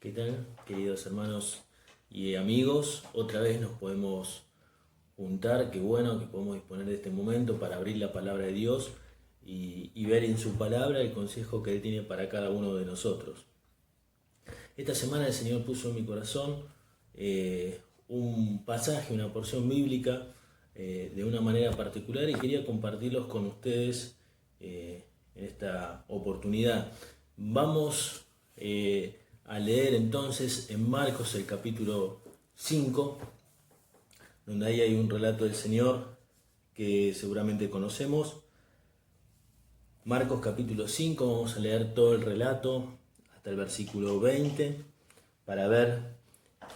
¿Qué tal, queridos hermanos y amigos? Otra vez nos podemos juntar, qué bueno que podemos disponer de este momento para abrir la palabra de Dios y ver en su palabra el consejo que Él tiene para cada uno de nosotros. Esta semana el Señor puso en mi corazón un pasaje, una porción bíblica de una manera particular y quería compartirlos con ustedes en esta oportunidad. Vamos a leer entonces en Marcos el capítulo 5, donde ahí hay un relato del Señor que seguramente conocemos. Marcos capítulo 5, vamos a leer todo el relato hasta el versículo 20 para ver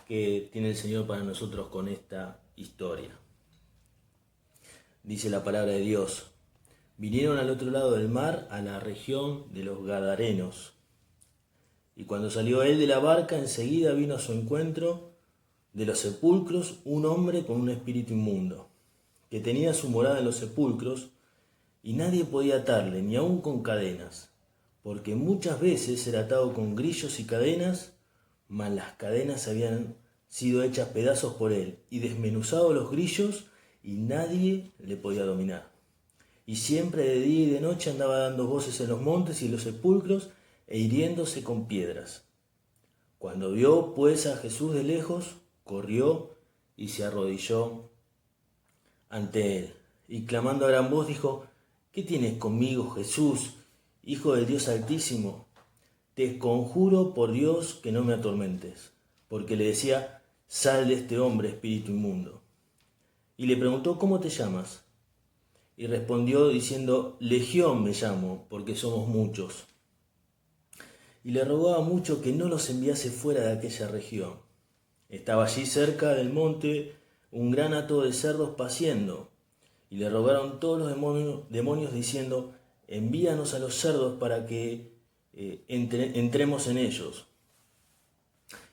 qué tiene el Señor para nosotros con esta historia. Dice la palabra de Dios: vinieron al otro lado del mar, a la región de los Gadarenos. Y cuando salió él de la barca, enseguida vino a su encuentro de los sepulcros un hombre con un espíritu inmundo, que tenía su morada en los sepulcros, y nadie podía atarle, ni aun con cadenas, porque muchas veces era atado con grillos y cadenas, mas las cadenas habían sido hechas pedazos por él, y desmenuzados los grillos, y nadie le podía dominar. Y siempre de día y de noche andaba dando voces en los montes y en los sepulcros, e hiriéndose con piedras. Cuando vio pues a Jesús de lejos, corrió y se arrodilló ante él, y clamando a gran voz dijo: ¿Qué tienes conmigo, Jesús, Hijo del Dios Altísimo? Te conjuro por Dios que no me atormentes. Porque le decía: sal de este hombre, espíritu inmundo. Y le preguntó: ¿cómo te llamas? Y respondió diciendo: Legión me llamo, porque somos muchos. Y le rogaba mucho que no los enviase fuera de aquella región. Estaba allí cerca del monte un gran hato de cerdos paciendo, y le rogaron todos los demonios diciendo: envíanos a los cerdos para que entremos en ellos.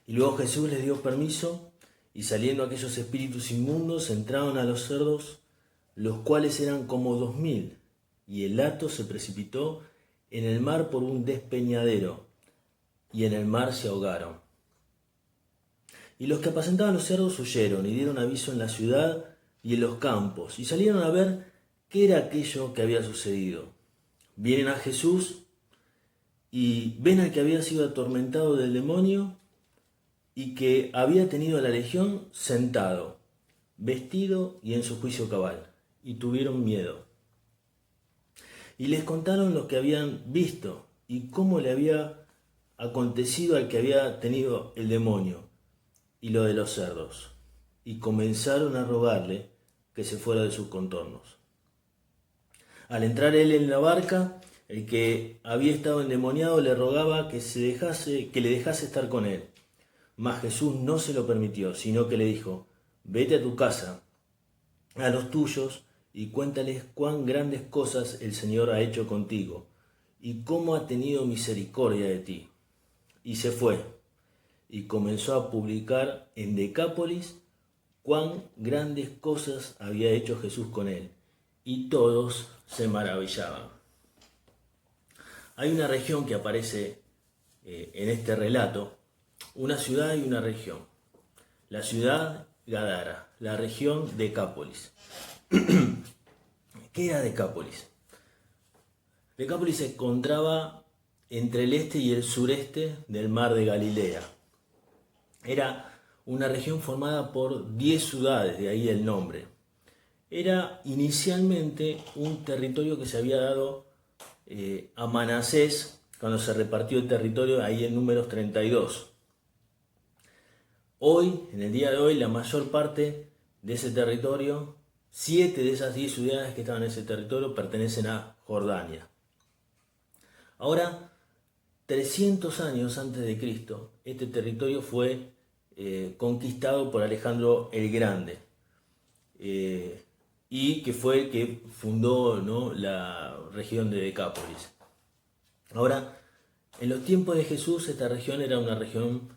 Y luego Jesús les dio permiso, y saliendo aquellos espíritus inmundos entraron a los cerdos, los cuales eran como 2000, y el hato se precipitó en el mar por un despeñadero, y en el mar se ahogaron. Y los que apacentaban los cerdos huyeron y dieron aviso en la ciudad y en los campos, y salieron a ver qué era aquello que había sucedido. Vienen a Jesús y ven al que había sido atormentado del demonio y que había tenido a la legión sentado, vestido y en su juicio cabal, y tuvieron miedo. Y les contaron lo que habían visto y cómo le había acontecido al que había tenido el demonio y lo de los cerdos, y comenzaron a rogarle que se fuera de sus contornos. Al entrar él en la barca, el que había estado endemoniado le rogaba que le dejase estar con él. Mas Jesús no se lo permitió, sino que le dijo: vete a tu casa, a los tuyos, y cuéntales cuán grandes cosas el Señor ha hecho contigo, y cómo ha tenido misericordia de ti. Y se fue, y comenzó a publicar en Decápolis cuán grandes cosas había hecho Jesús con él, y todos se maravillaban. Hay una región que aparece en este relato, una ciudad y una región. La ciudad Gadara, la región Decápolis. ¿Qué era Decápolis? Decápolis se encontraba entre el este y el sureste del mar de Galilea. Era una región formada por 10 ciudades, de ahí el nombre. Era inicialmente un territorio que se había dado a Manasés cuando se repartió el territorio ahí en Números 32. Hoy, en el día de hoy, la mayor parte de ese territorio, 7 de esas 10 ciudades que estaban en ese territorio pertenecen a Jordania. Ahora, 300 años antes de Cristo, este territorio fue conquistado por Alejandro el Grande, y que fue el que fundó, ¿no?, la región de Decápolis. Ahora, en los tiempos de Jesús, esta región era una región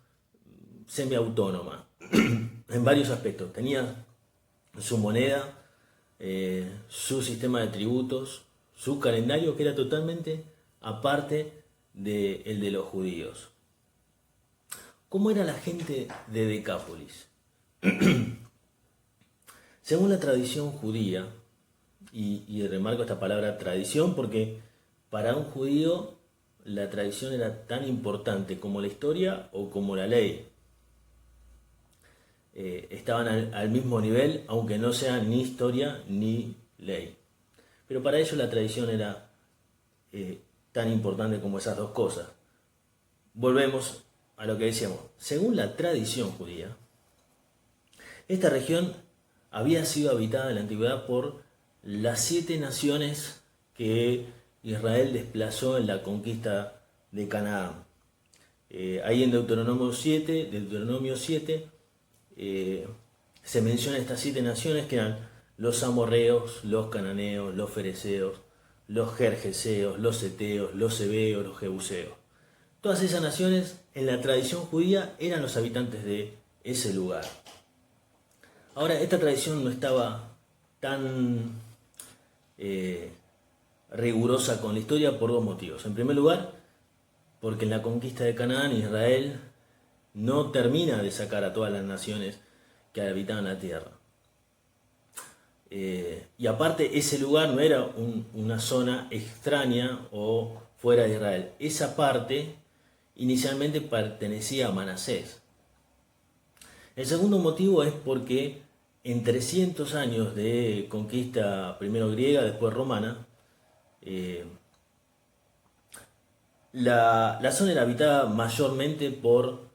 semiautónoma en varios aspectos. Tenía su moneda, su sistema de tributos, su calendario, que era totalmente aparte del de los judíos. ¿Cómo era la gente de Decápolis? Según la tradición judía, y remarco esta palabra tradición porque para un judío la tradición era tan importante como la historia o como la ley. Estaban al mismo nivel, aunque no sean ni historia ni ley. Pero para ellos la tradición era tan importante como esas dos cosas. Volvemos a lo que decíamos. Según la tradición judía, esta región había sido habitada en la antigüedad por las 7 naciones que Israel desplazó en la conquista de Canaán. Ahí en Deuteronomio 7, se mencionan estas 7 naciones que eran los amorreos, los cananeos, los fereceos, los gergeseos, los heteos, los heveos, los jebuseos. Todas esas naciones en la tradición judía eran los habitantes de ese lugar. Ahora, esta tradición no estaba tan rigurosa con la historia por dos motivos. En primer lugar, porque en la conquista de Canaán Israel no termina de sacar a todas las naciones que habitaban la tierra. Y aparte, ese lugar no era una zona extraña o fuera de Israel. Esa parte inicialmente pertenecía a Manasés. El segundo motivo es porque en 300 años de conquista, primero griega, después romana, la zona era habitada mayormente por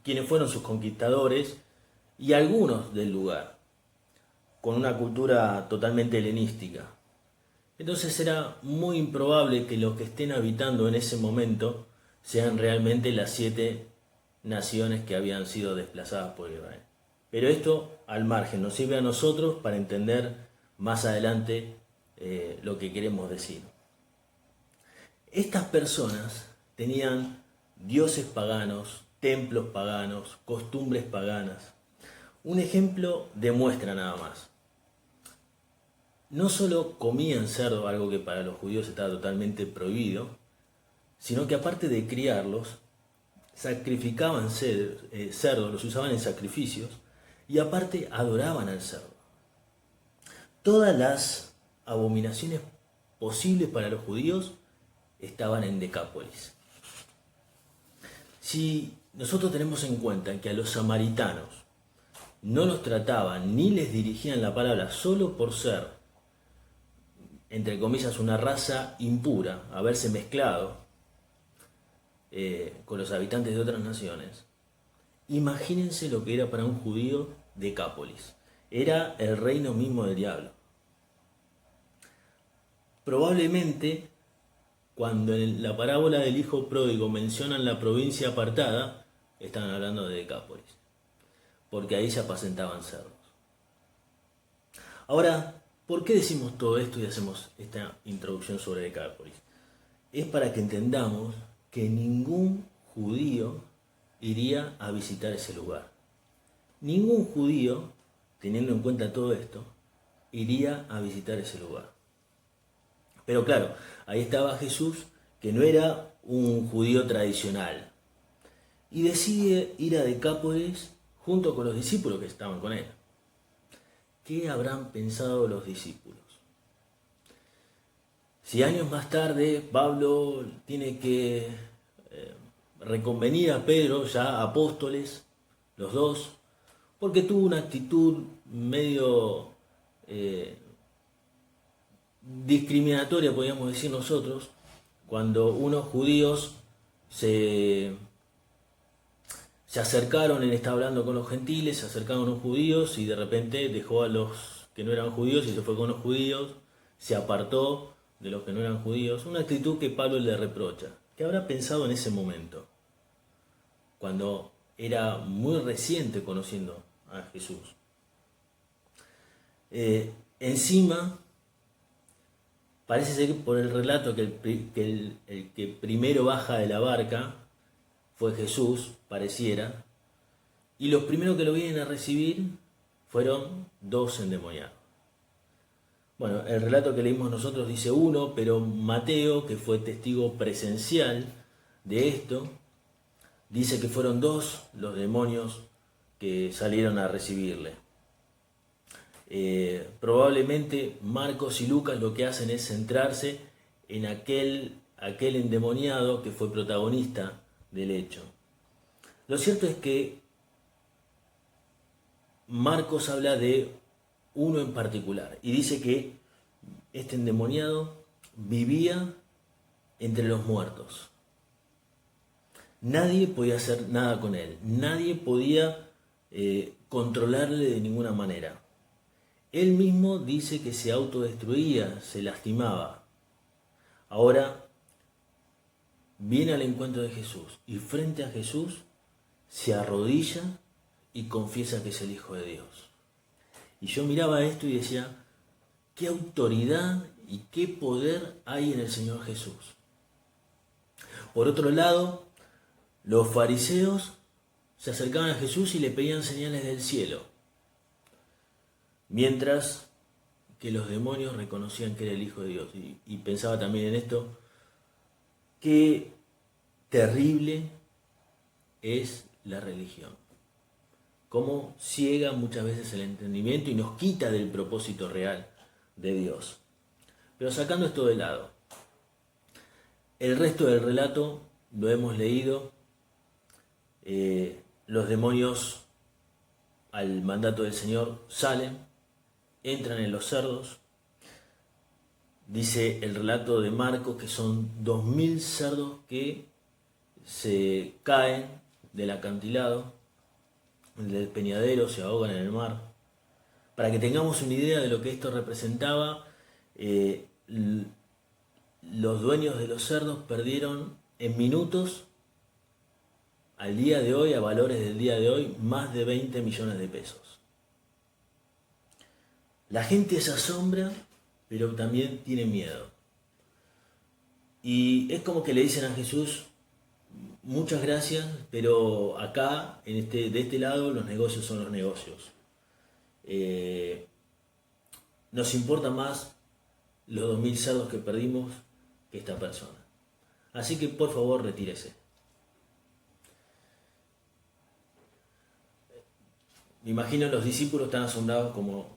quienes fueron sus conquistadores y algunos del lugar, con una cultura totalmente helenística. Entonces era muy improbable que los que estén habitando en ese momento sean realmente las 7 naciones que habían sido desplazadas por Israel. Pero esto al margen nos sirve a nosotros para entender más adelante lo que queremos decir. Estas personas tenían dioses paganos, templos paganos, costumbres paganas. Un ejemplo demuestra nada más. No solo comían cerdo, algo que para los judíos estaba totalmente prohibido, sino que aparte de criarlos, sacrificaban cerdos, los usaban en sacrificios, y aparte adoraban al cerdo. Todas las abominaciones posibles para los judíos estaban en Decápolis. Si nosotros tenemos en cuenta que a los samaritanos no los trataban ni les dirigían la palabra solo por ser, entre comillas, una raza impura, haberse mezclado con los habitantes de otras naciones, imagínense lo que era para un judío Decápolis. Era el reino mismo del diablo. Probablemente, cuando en la parábola del hijo pródigo mencionan la provincia apartada, están hablando de Decápolis, porque ahí se apacentaban cerdos. Ahora, ¿por qué decimos todo esto y hacemos esta introducción sobre Decápolis? Es para que entendamos que ningún judío iría a visitar ese lugar. Ningún judío, teniendo en cuenta todo esto, iría a visitar ese lugar. Pero claro, ahí estaba Jesús, que no era un judío tradicional, y decide ir a Decápolis junto con los discípulos que estaban con él. ¿Qué habrán pensado los discípulos? Si años más tarde Pablo tiene que reconvenir a Pedro, ya apóstoles, los dos, porque tuvo una actitud medio discriminatoria, podríamos decir nosotros, cuando unos judíos se acercaron, él estaba hablando con los gentiles, se acercaron a unos judíos y de repente dejó a los que no eran judíos y se fue con los judíos, se apartó de los que no eran judíos, una actitud que Pablo le reprocha. ¿Qué habrá pensado en ese momento? Cuando era muy reciente conociendo a Jesús. Encima, parece ser que por el relato que el que primero baja de la barca fue Jesús, pareciera, y los primeros que lo vienen a recibir fueron 2 endemoniados. Bueno, el relato que leímos nosotros dice 1, pero Mateo, que fue testigo presencial de esto, dice que fueron 2 los demonios que salieron a recibirle. Probablemente Marcos y Lucas lo que hacen es centrarse en aquel endemoniado que fue protagonista del hecho. Lo cierto es que Marcos habla de uno en particular y dice que este endemoniado vivía entre los muertos. Nadie podía hacer nada con él, nadie podía controlarle de ninguna manera. Él mismo dice que se autodestruía, se lastimaba. Ahora viene al encuentro de Jesús y frente a Jesús se arrodilla y confiesa que es el Hijo de Dios. Y yo miraba esto y decía, qué autoridad y qué poder hay en el Señor Jesús. Por otro lado, los fariseos se acercaban a Jesús y le pedían señales del cielo, mientras que los demonios reconocían que era el Hijo de Dios. Y pensaba también en esto, qué terrible es la religión, cómo ciega muchas veces el entendimiento y nos quita del propósito real de Dios. Pero sacando esto de lado, el resto del relato lo hemos leído. Los demonios al mandato del Señor salen, entran en los cerdos. Dice el relato de Marcos que son 2000 cerdos que se caen del acantilado, del peñadero, se ahogan en el mar. Para que tengamos una idea de lo que esto representaba, los dueños de los cerdos perdieron en minutos, al día de hoy, a valores del día de hoy, más de 20 millones de pesos. La gente se asombra, pero también tiene miedo. Y es como que le dicen a Jesús, muchas gracias, pero acá, de este lado, los negocios son los negocios. Nos importa más los 2000 cerdos que perdimos que esta persona. Así que por favor retírese. Me imagino los discípulos tan asombrados como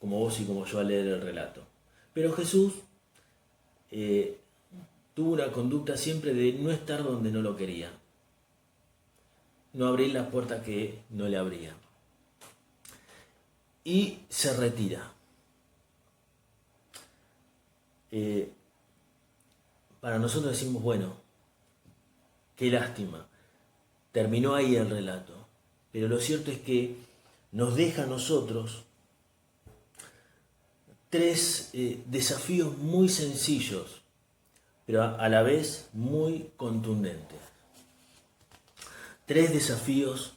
vos y como yo al leer el relato. Pero Jesús tuvo una conducta siempre de no estar donde no lo quería. No abrir las puertas que no le abrían. Y se retira. Para nosotros decimos, bueno, qué lástima. Terminó ahí el relato. Pero lo cierto es que nos deja a nosotros 3 desafíos muy sencillos, pero a la vez muy contundentes. 3 desafíos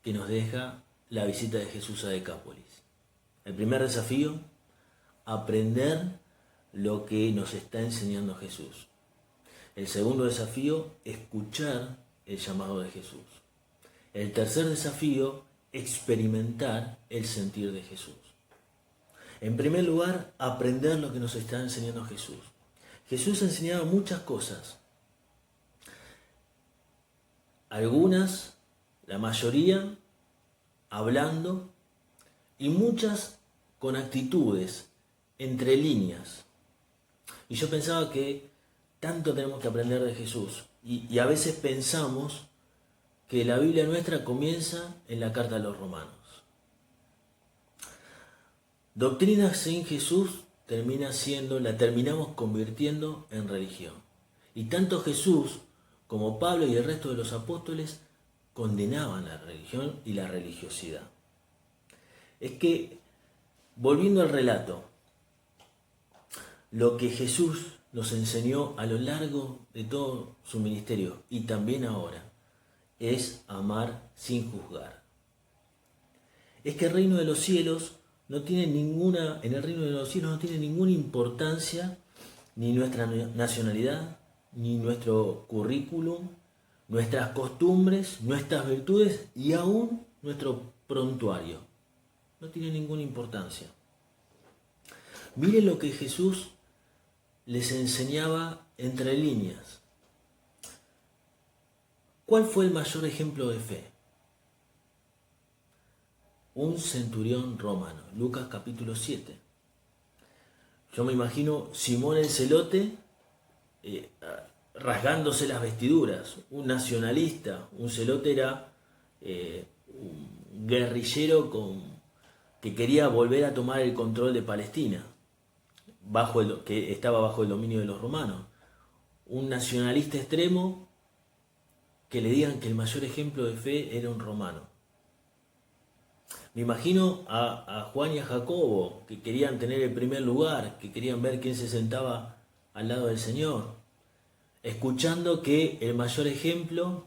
que nos deja la visita de Jesús a Decápolis. El primer desafío, aprender lo que nos está enseñando Jesús. El segundo desafío, escuchar el llamado de Jesús. El tercer desafío, experimentar el sentir de Jesús. En primer lugar, aprender lo que nos está enseñando Jesús. Jesús enseñaba muchas cosas. Algunas, la mayoría, hablando, y muchas con actitudes, entre líneas. Y yo pensaba que tanto tenemos que aprender de Jesús. Y a veces pensamos que la Biblia nuestra comienza en la carta a los Romanos. Doctrina sin Jesús la terminamos convirtiendo en religión. Y tanto Jesús como Pablo y el resto de los apóstoles condenaban la religión y la religiosidad. Es que, volviendo al relato, lo que Jesús nos enseñó a lo largo de todo su ministerio y también ahora, es amar sin juzgar. Es que el reino de los cielos no tiene ninguna importancia ni nuestra nacionalidad, ni nuestro currículum, nuestras costumbres, nuestras virtudes y aún nuestro prontuario. No tiene ninguna importancia. Miren lo que Jesús les enseñaba entre líneas. ¿Cuál fue el mayor ejemplo de fe? Un centurión romano, Lucas capítulo 7. Yo me imagino Simón el Celote eh, rasgándose las vestiduras, un nacionalista. Un celote era un guerrillero que quería volver a tomar el control de Palestina, que estaba bajo el dominio de los romanos. Un nacionalista extremo que le digan que el mayor ejemplo de fe era un romano. Me imagino a Juan y a Jacobo, que querían tener el primer lugar, que querían ver quién se sentaba al lado del Señor, escuchando que el mayor ejemplo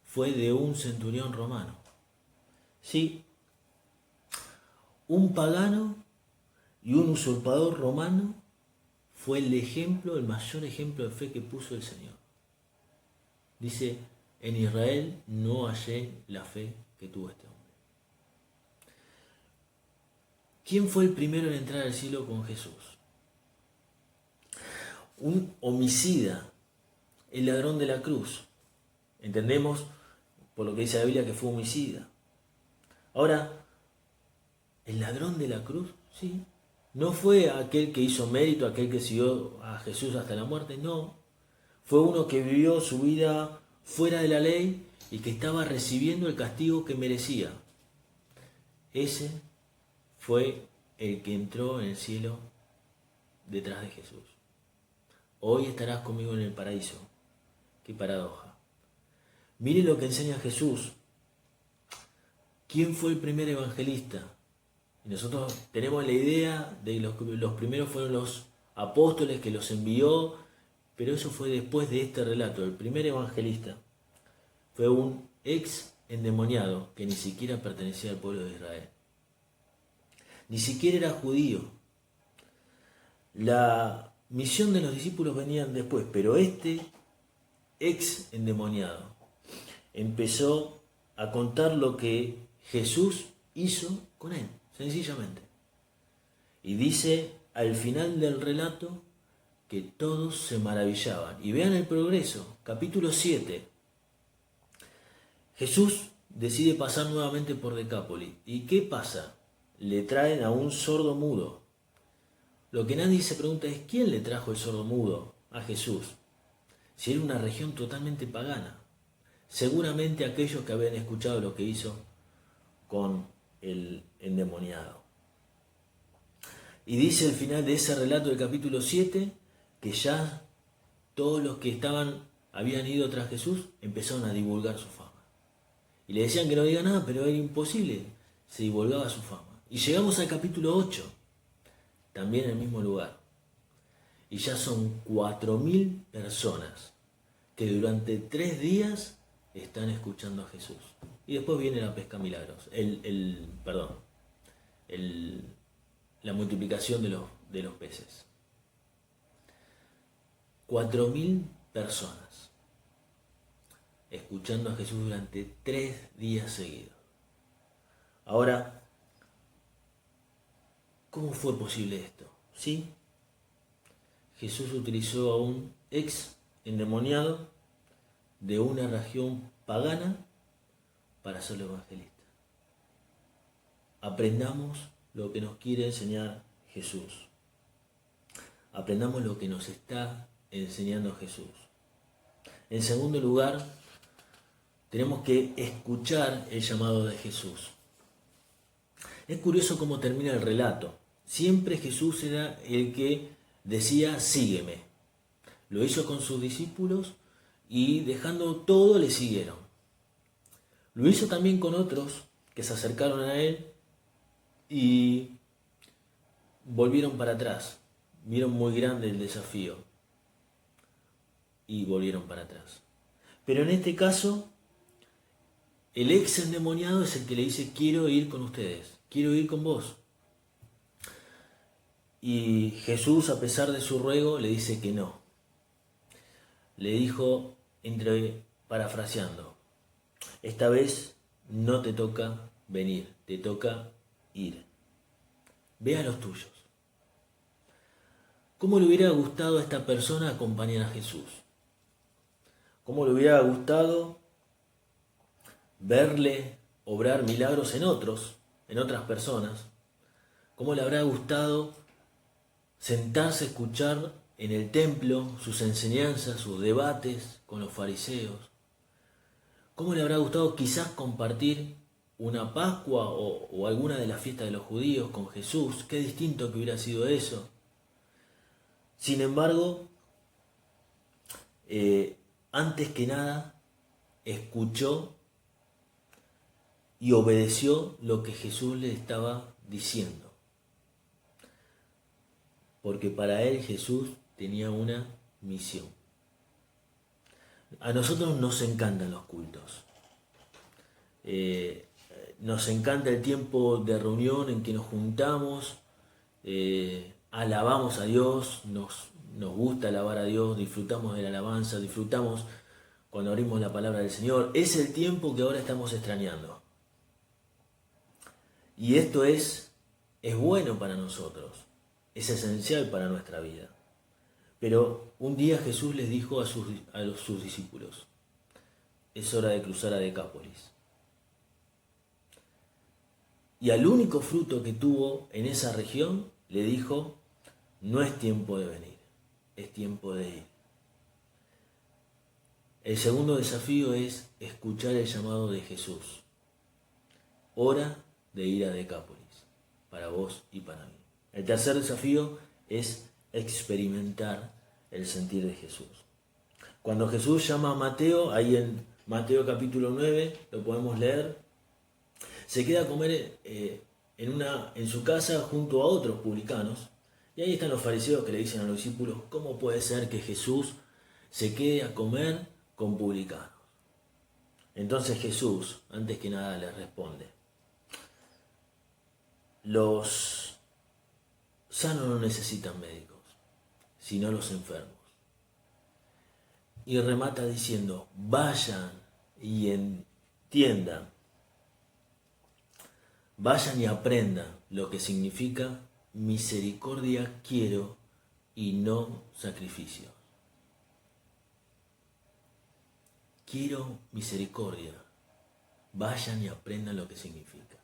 fue de un centurión romano. Sí, un pagano y un usurpador romano fue el ejemplo, el mayor ejemplo de fe que puso el Señor. Dice, en Israel no hallé la fe que tuvo este hombre. ¿Quién fue el primero en entrar al cielo con Jesús? Un homicida, el ladrón de la cruz. Entendemos por lo que dice la Biblia que fue homicida. Ahora, el ladrón de la cruz, sí, no fue aquel que hizo mérito, aquel que siguió a Jesús hasta la muerte, no. Fue uno que vivió su vida fuera de la ley y que estaba recibiendo el castigo que merecía. Ese fue el que entró en el cielo detrás de Jesús. Hoy estarás conmigo en el paraíso. Qué paradoja. Mire lo que enseña Jesús. ¿Quién fue el primer evangelista? Y nosotros tenemos la idea de que los primeros fueron los apóstoles que los envió, pero eso fue después de este relato. El primer evangelista fue un ex endemoniado que ni siquiera pertenecía al pueblo de Israel. Ni siquiera era judío. La misión de los discípulos venían después, pero este ex endemoniado empezó a contar lo que Jesús hizo con él, sencillamente. Y dice al final del relato que todos se maravillaban. Y vean el progreso, capítulo 7. Jesús decide pasar nuevamente por Decápolis. ¿Y qué pasa? Le traen a un sordo mudo. Lo que nadie se pregunta es ¿quién le trajo el sordo mudo a Jesús? Si era una región totalmente pagana. Seguramente aquellos que habían escuchado lo que hizo con el endemoniado. Y dice al final de ese relato del capítulo 7 que ya todos los que habían ido tras Jesús empezaron a divulgar su fama. Y le decían que no diga nada, pero era imposible, se divulgaba su fama. Y llegamos al capítulo 8, también en el mismo lugar. Y ya son 4.000 personas que durante 3 días están escuchando a Jesús. Y después viene la pesca milagros, la multiplicación de los peces. 4.000 personas escuchando a Jesús durante 3 días seguidos. Ahora, ¿cómo fue posible esto? ¿Sí? Jesús utilizó a un ex endemoniado de una región pagana para hacerlo evangelista. Aprendamos lo que nos quiere enseñar Jesús. Aprendamos lo que nos está enseñando Jesús. En segundo lugar, tenemos que escuchar el llamado de Jesús. Es curioso cómo termina el relato. Siempre Jesús era el que decía, sígueme. Lo hizo con sus discípulos y dejando todo le siguieron. Lo hizo también con otros que se acercaron a él y volvieron para atrás. Vieron muy grande el desafío y volvieron para atrás. Pero en este caso, el ex endemoniado es el que le dice, quiero ir con ustedes, quiero ir con vos. Y Jesús, a pesar de su ruego, le dice que no. Le dijo, parafraseando, esta vez no te toca venir, te toca ir. Ve a los tuyos. ¿Cómo le hubiera gustado a esta persona acompañar a Jesús? ¿Cómo le hubiera gustado verle obrar milagros en otros, en otras personas. ¿Cómo le habrá gustado sentarse a escuchar en el templo sus enseñanzas, sus debates con los fariseos? ¿Cómo le habrá gustado quizás compartir una Pascua o alguna de las fiestas de los judíos con Jesús? Qué distinto que hubiera sido eso. Sin embargo, antes que nada, escuchó y obedeció lo que Jesús le estaba diciendo. Porque para él Jesús tenía una misión. A nosotros nos encantan los cultos. Nos encanta el tiempo de reunión en que nos juntamos, alabamos a Dios, nos gusta alabar a Dios, disfrutamos de la alabanza, disfrutamos cuando abrimos la palabra del Señor. Es el tiempo que ahora estamos extrañando. Y esto es bueno para nosotros, es esencial para nuestra vida. Pero un día Jesús les dijo a sus discípulos, es hora de cruzar a Decápolis. Y al único fruto que tuvo en esa región, le dijo, no es tiempo de venir, es tiempo de ir. El segundo desafío es escuchar el llamado de Jesús. Hora de ir a Decápolis, para vos y para mí. El tercer desafío es experimentar el sentir de Jesús. Cuando Jesús llama a Mateo, ahí en Mateo capítulo 9, lo podemos leer, se queda a comer en su casa junto a otros publicanos, y ahí están los fariseos que le dicen a los discípulos, ¿cómo puede ser que Jesús se quede a comer con publicanos? Entonces Jesús, antes que nada, les responde, los sanos no necesitan médicos, sino los enfermos. Y remata diciendo, vayan y entiendan, vayan y aprendan lo que significa misericordia quiero y no sacrificio. Quiero misericordia, vayan y aprendan lo que significa.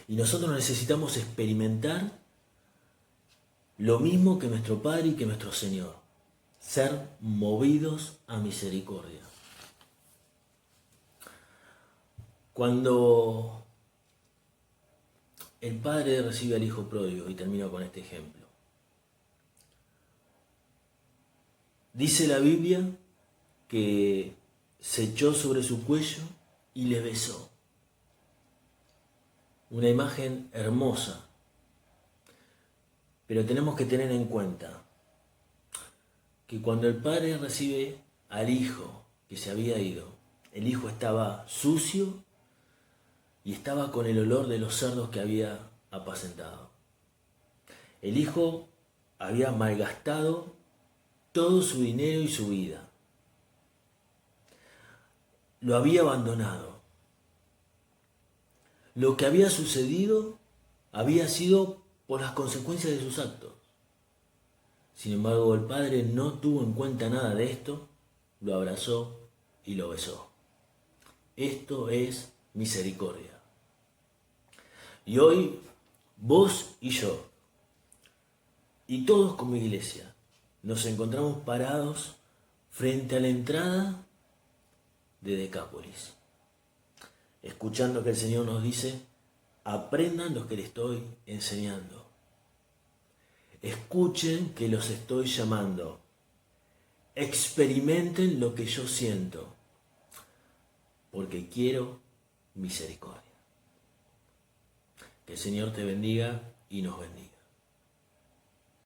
Y nosotros necesitamos experimentar lo mismo que nuestro Padre y que nuestro Señor. Ser movidos a misericordia. Cuando el padre recibe al hijo pródigo, y termino con este ejemplo, dice la Biblia que se echó sobre su cuello y le besó. Una imagen hermosa. Pero tenemos que tener en cuenta que cuando el padre recibe al hijo que se había ido, el hijo estaba sucio y estaba con el olor de los cerdos que había apacentado. El hijo había malgastado todo su dinero y su vida. Lo había abandonado. Lo que había sucedido había sido por las consecuencias de sus actos. Sin embargo, el padre no tuvo en cuenta nada de esto, lo abrazó y lo besó. Esto es misericordia. Y hoy, vos y yo, y todos como iglesia, nos encontramos parados frente a la entrada de Decápolis, escuchando que el Señor nos dice, aprendan lo que les estoy enseñando. Escuchen que los estoy llamando. Experimenten lo que yo siento, porque quiero misericordia. Que el Señor te bendiga y nos bendiga.